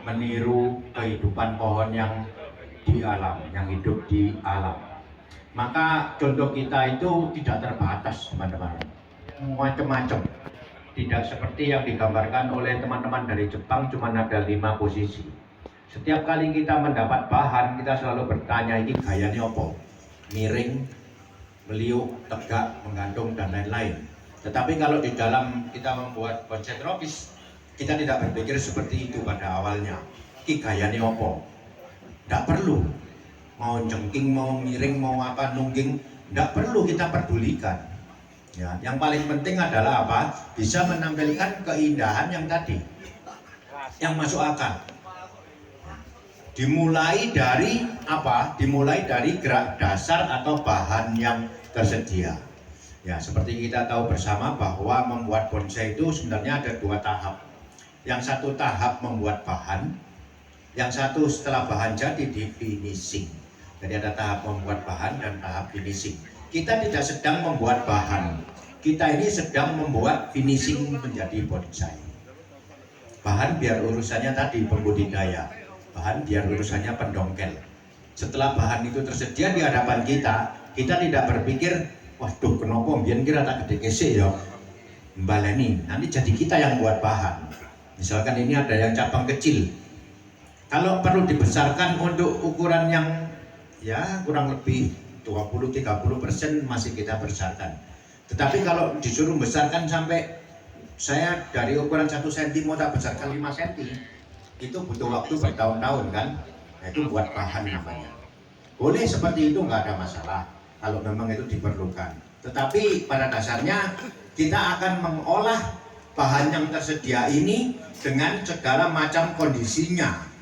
meniru kehidupan pohon yang di alam, yang hidup di alam. Maka contoh kita itu tidak terbatas, teman-teman, macam-macam. Tidak seperti yang digambarkan oleh teman-teman dari Jepang, cuma ada 5 posisi. Setiap kali kita mendapat bahan, kita selalu bertanya, ini gayanya apa? Miring, meliuk, tegak, menggantung, dan lain-lain. Tetapi kalau di dalam kita membuat bonsai tropis, kita tidak berpikir seperti itu pada awalnya. Ini gayanya apa? Tidak perlu. Mau jengking, mau miring, mau apa, nungging, tidak perlu kita pedulikan. Ya, yang paling penting adalah apa? Bisa menampilkan keindahan yang tadi, yang masuk akal. Dimulai dari apa? Dimulai dari gerak dasar atau bahan yang tersedia. Ya, seperti kita tahu bersama bahwa membuat bonsai itu sebenarnya ada 2 tahap. Yang satu tahap membuat bahan, yang satu setelah bahan jadi di finishing. Jadi ada tahap membuat bahan dan tahap finishing. Kita tidak sedang membuat bahan, kita ini sedang membuat finishing menjadi bonsai. Bahan biar urusannya tadi pembudidaya, bahan biar urusannya pendongkel. Setelah bahan itu tersedia di hadapan kita, kita tidak berpikir, waduh kenapa biar kira tak gede kesek ya, baleni, nanti jadi kita yang buat bahan. Misalkan ini ada yang cabang kecil, kalau perlu dibesarkan untuk ukuran yang ya kurang lebih 20-30% masih kita besarkan. Tetapi kalau disuruh besarkan sampai saya dari ukuran 1 cm mau tak besarkan 5 cm, itu butuh waktu bertahun-tahun kan. Nah, itu buat bahan namanya. Boleh seperti itu, nggak ada masalah kalau memang itu diperlukan. Tetapi pada dasarnya kita akan mengolah bahan yang tersedia ini dengan segala macam kondisinya.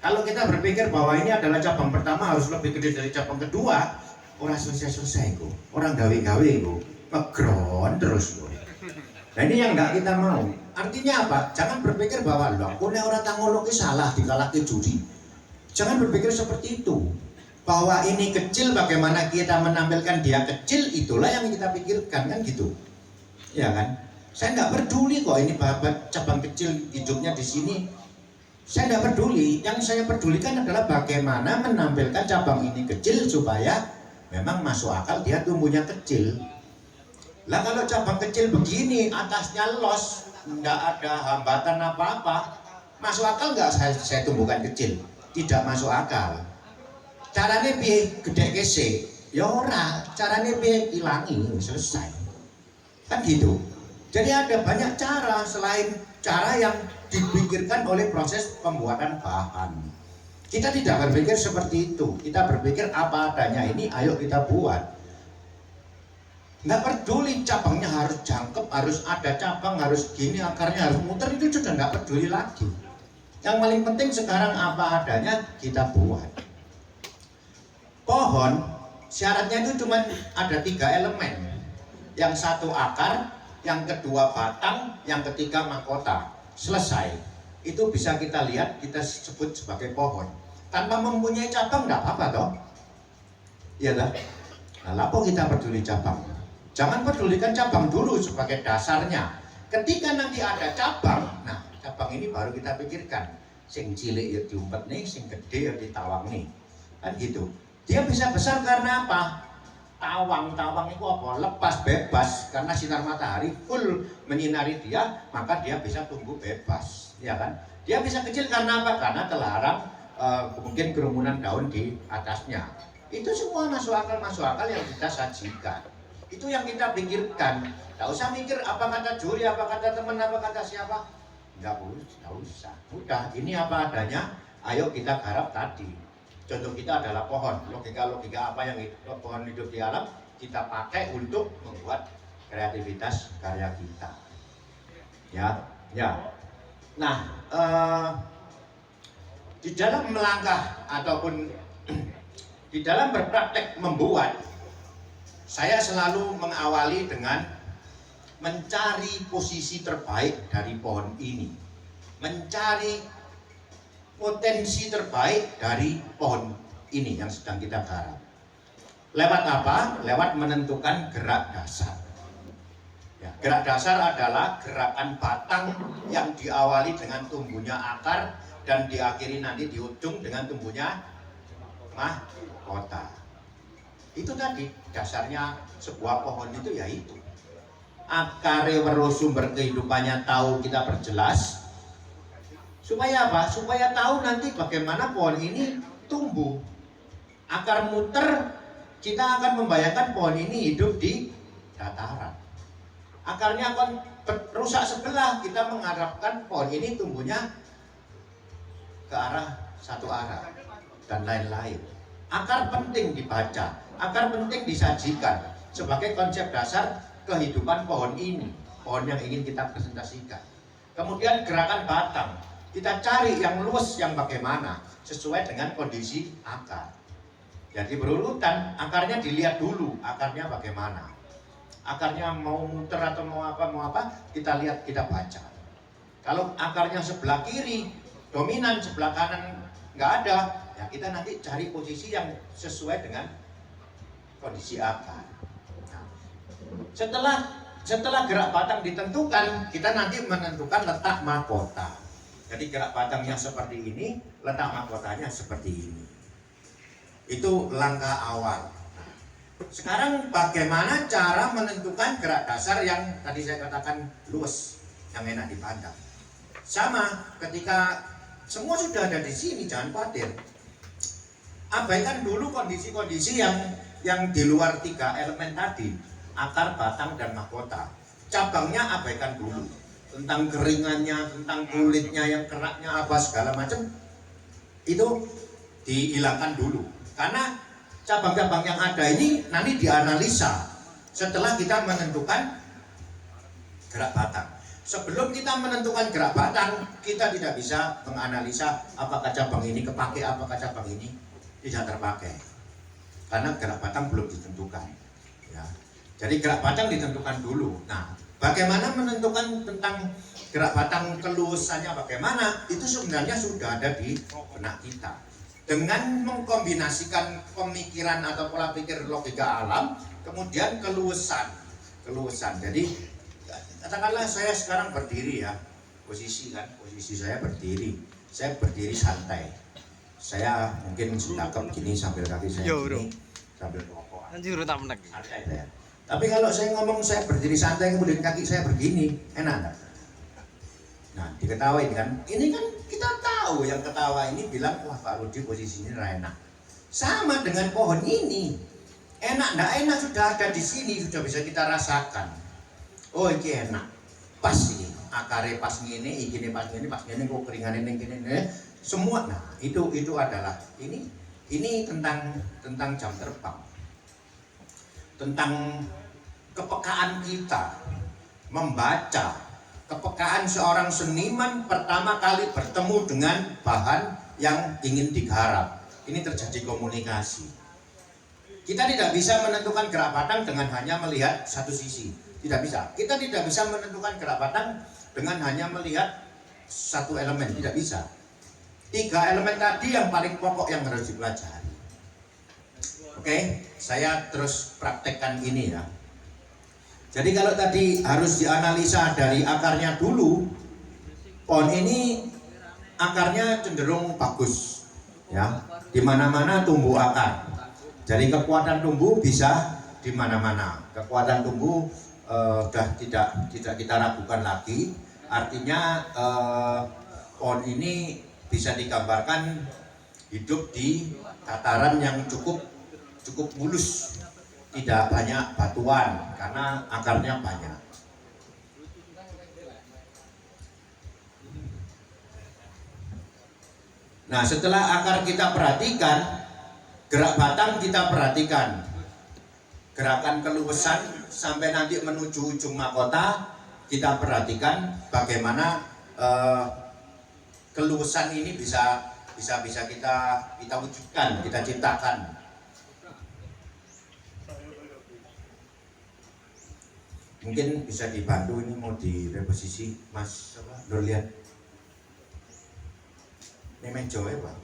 Kalau kita berpikir bahwa ini adalah cabang pertama harus lebih gede dari cabang kedua, orang selesai-selesai kok, orang gawe-gawe kok, ngegron terus kok. Nah ini yang nggak kita mau. Artinya apa? Jangan berpikir bahwa loh, aku orang tangologi salah dikalahke juri. Jangan berpikir seperti itu. Bahwa ini kecil, bagaimana kita menampilkan dia kecil, itulah yang kita pikirkan kan gitu. Ya kan? Saya nggak peduli kok ini babat cabang kecil hidupnya di sini. Saya tidak peduli, yang saya pedulikan adalah bagaimana menampilkan cabang ini kecil supaya memang masuk akal dia tumbuhnya kecil. Lah kalau cabang kecil begini, atasnya los, tidak ada hambatan apa-apa, masuk akal nggak saya tumbuhkan kecil? Tidak masuk akal. Caranya piye gede kese? Ya ora, caranya piye ilangi, selesai. Kan gitu. Jadi ada banyak cara selain cara yang dipikirkan oleh proses pembuatan bahan. Kita tidak berpikir seperti itu. Kita berpikir apa adanya ini, ayo kita buat. Nggak peduli cabangnya harus jangkep, harus ada cabang, harus gini, akarnya harus muter, itu sudah nggak peduli lagi. Yang paling penting sekarang apa adanya kita buat. Pohon syaratnya itu cuma ada 3 elemen. Yang satu akar, yang kedua batang, yang ketiga mahkota. Selesai. Itu bisa kita lihat, kita sebut sebagai pohon. Tanpa mempunyai cabang enggak apa-apa toh. Iya toh? Nah, lapo kita peduli cabang? Jangan pedulikan cabang dulu sebagai dasarnya. Ketika nanti ada cabang, nah cabang ini baru kita pikirkan. Sing cilik ya diumpet nih, sing gede ya ditawang nih. Kan gitu. Dia bisa besar karena apa? Tawang itu apa? Lepas bebas, karena sinar matahari full menyinari dia, maka dia bisa tumbuh bebas, ya kan? Dia bisa kecil karena apa? Karena terlarang mungkin kerumunan daun di atasnya. Itu semua masuk akal yang kita sajikan. Itu yang kita pikirkan. Tidak usah mikir apa kata juri, apa kata teman, apa kata siapa. Nggak usah. Udah, ini apa adanya. Ayo kita garap tadi. Contoh kita adalah pohon. Logika apa yang pohon hidup di alam kita pakai untuk membuat kreativitas karya kita. Ya. Nah, di dalam melangkah ataupun di dalam berpraktek membuat, saya selalu mengawali dengan mencari posisi terbaik dari pohon ini, mencari potensi terbaik dari pohon ini yang sedang kita garap. Lewat apa? Lewat menentukan gerak dasar. Ya. Gerak dasar adalah gerakan batang yang diawali dengan tumbuhnya akar dan diakhiri nanti di ujung dengan tumbuhnya mahkota. Itu tadi dasarnya sebuah pohon itu ya itu. Akare weruh sumber kehidupannya tahu kita perjelas. Supaya apa? Supaya tahu nanti bagaimana pohon ini tumbuh. Akar muter, kita akan membayangkan pohon ini hidup di dataran. Akarnya akan rusak sebelah, kita mengharapkan pohon ini tumbuhnya ke arah satu arah dan lain-lain. Akar penting dibaca, akar penting disajikan sebagai konsep dasar kehidupan pohon ini, pohon yang ingin kita presentasikan. Kemudian gerakan batang, kita cari yang luas yang bagaimana sesuai dengan kondisi akar. Jadi berurutan, akarnya dilihat dulu, akarnya bagaimana. Akarnya mau muter atau mau apa, kita lihat, kita baca. Kalau akarnya sebelah kiri dominan, sebelah kanan nggak ada, ya kita nanti cari posisi yang sesuai dengan kondisi akar. Nah, setelah gerak batang ditentukan, kita nanti menentukan letak mahkota. Jadi gerak batangnya seperti ini, letak mahkotanya seperti ini. Itu langkah awal. Sekarang bagaimana cara menentukan gerak dasar yang tadi saya katakan luas, yang enak dipandang. Sama ketika semua sudah ada di sini, jangan khawatir. Abaikan dulu kondisi-kondisi yang di luar 3 elemen tadi, akar, batang, dan mahkota. Cabangnya abaikan dulu. Tentang keringannya, tentang kulitnya yang keraknya apa segala macam, itu dihilangkan dulu. Karena cabang-cabang yang ada ini nanti dianalisa setelah kita menentukan gerak batang. Sebelum kita menentukan gerak batang, kita tidak bisa menganalisa apakah cabang ini kepake, apakah cabang ini tidak terpakai. Karena gerak batang belum ditentukan. Ya. Jadi gerak batang ditentukan dulu. Nah, bagaimana menentukan tentang gerak batang keluasannya bagaimana? Itu sebenarnya sudah ada di benak kita. Dengan mengkombinasikan pemikiran atau pola pikir logika alam, kemudian keluasan. Jadi katakanlah saya sekarang berdiri ya, posisi saya berdiri santai. Saya mungkin sedakap gini sambil kaki saya gini, sambil rokok. Santai saya. Tapi kalau saya ngomong saya berdiri santai kemudian kaki saya begini, enak enggak? Nah, diketawain kan? Ini kan kita tahu yang ketawa ini bilang, wah Pak Rudi posisinya enak. Sama dengan pohon ini. Enak enggak enak sudah ada di sini, sudah bisa kita rasakan. Oh, ini enak. Pas ini. Akarnya pas ngene, ikine pas ngene, kok keringan ning kene. Semua. Nah, itu adalah ini tentang jam terbang. Tentang kepekaan kita membaca. Kepekaan seorang seniman pertama kali bertemu dengan bahan yang ingin digarap. Ini terjadi komunikasi. Kita tidak bisa menentukan gerak batang dengan hanya melihat satu sisi. Tidak bisa. Kita tidak bisa menentukan gerak batang dengan hanya melihat satu elemen. Tidak bisa. 3 elemen tadi yang paling pokok yang harus dipelajari. Oke, saya terus praktekkan ini ya. Jadi kalau tadi harus dianalisa dari akarnya dulu, pohon ini akarnya cenderung bagus, ya, di mana-mana tumbuh akar. Jadi kekuatan tumbuh bisa di mana-mana. Kekuatan tumbuh sudah tidak kita ragukan lagi. Artinya pohon ini bisa digambarkan hidup di dataran yang cukup mulus. Tidak banyak batuan karena akarnya banyak. Nah, setelah akar kita perhatikan, gerak batang kita perhatikan, gerakan keluasan sampai nanti menuju ujung mahkota kita perhatikan bagaimana keluasan ini bisa kita wujudkan, kita ciptakan. Mungkin bisa dibantu, ini mau direposisi Mas Nur, lihat ini meja ya Pak.